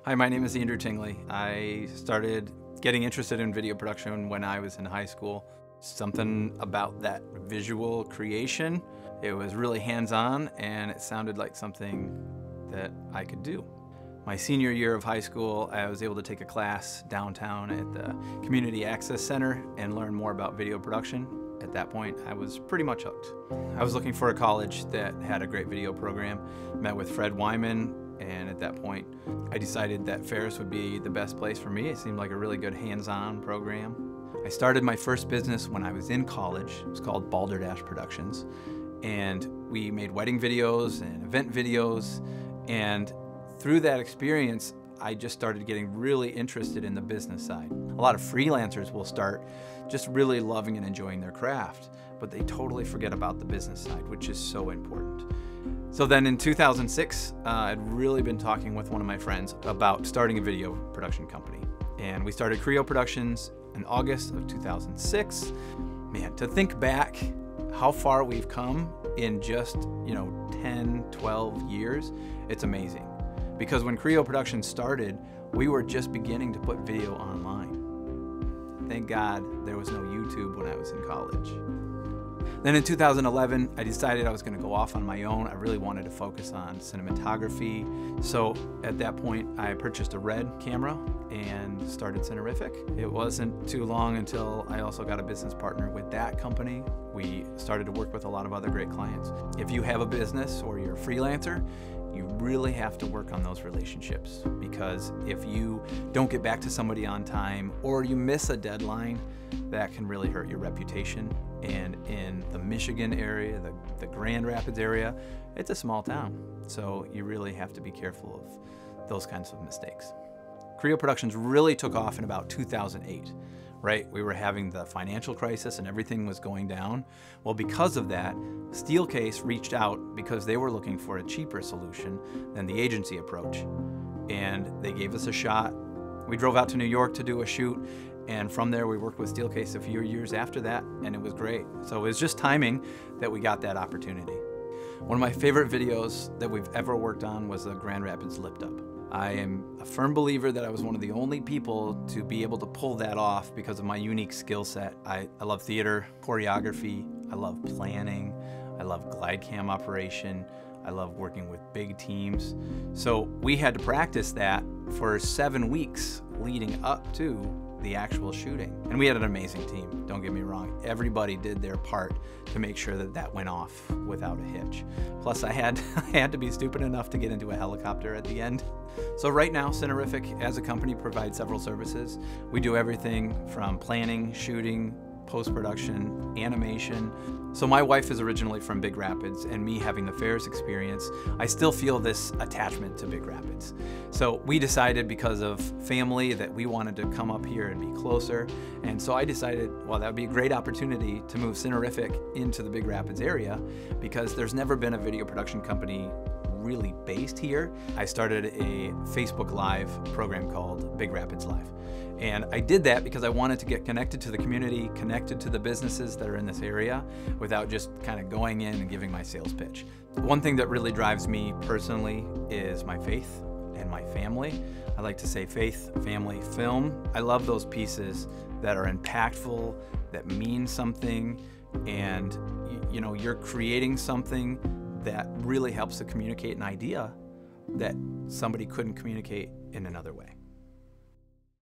Hi, my name is Andrew Tingley. I started getting interested in video production when I was in high school. Something about that visual creation, it was really hands-on and it sounded like something that I could do. My senior year of high school, I was able to take a class downtown at the Community Access Center and learn more about video production. At that point, I was pretty much hooked. I was looking for a college that had a great video program, met with Fred Wyman, and at that point, I decided that Ferris would be the best place for me. It seemed like a really good hands-on program. I started my first business when I was in college. It was called Balderdash Productions. And we made wedding videos and event videos. And through that experience, I just started getting really interested in the business side. A lot of freelancers will start just really loving and enjoying their craft, but they totally forget about the business side, which is so important. So then in 2006, I'd really been talking with one of my friends about starting a video production company. And we started Creo Productions in August of 2006. Man, to think back how far we've come in just, 10, 12 years, it's amazing. Because when Creo Productions started, we were just beginning to put video online. Thank God there was no YouTube when I was in college. Then in 2011, I decided I was going to go off on my own. I really wanted to focus on cinematography. So at that point, I purchased a Red camera and started Cinerrific. It wasn't too long until I also got a business partner with that company. We started to work with a lot of other great clients. If you have a business or you're a freelancer, you really have to work on those relationships, because if you don't get back to somebody on time or you miss a deadline, that can really hurt your reputation. And in the Michigan area, the Grand Rapids area, it's a small town. So you really have to be careful of those kinds of mistakes. Creo Productions really took off in about 2008, right? We were having the financial crisis and everything was going down. Well, because of that, Steelcase reached out because they were looking for a cheaper solution than the agency approach. And they gave us a shot. We drove out to New York to do a shoot. And from there, we worked with Steelcase a few years after that, and it was great. So it was just timing that we got that opportunity. One of my favorite videos that we've ever worked on was the Grand Rapids Lift Up. I am a firm believer that I was one of the only people to be able to pull that off because of my unique skill set. I love theater, choreography, I love planning, I love glide cam operation, I love working with big teams. So we had to practice that for 7 weeks leading up to the actual shooting. And we had an amazing team, don't get me wrong. Everybody did their part to make sure that that went off without a hitch. Plus I had to be stupid enough to get into a helicopter at the end. So right now, Cinerrific as a company provides several services. We do everything from planning, shooting, post-production, animation. So my wife is originally from Big Rapids, and me having the Ferris experience, I still feel this attachment to Big Rapids. So we decided, because of family, that we wanted to come up here and be closer. And so I decided, well, that would be a great opportunity to move Cinerrific into the Big Rapids area, because there's never been a video production company really based here. I started a Facebook Live program called Big Rapids Live. And I did that because I wanted to get connected to the community, connected to the businesses that are in this area, without just kind of going in and giving my sales pitch. One thing that really drives me personally is my faith and my family. I like to say faith, family, film. I love those pieces that are impactful, that mean something, and you're creating something that really helps to communicate an idea that somebody couldn't communicate in another way.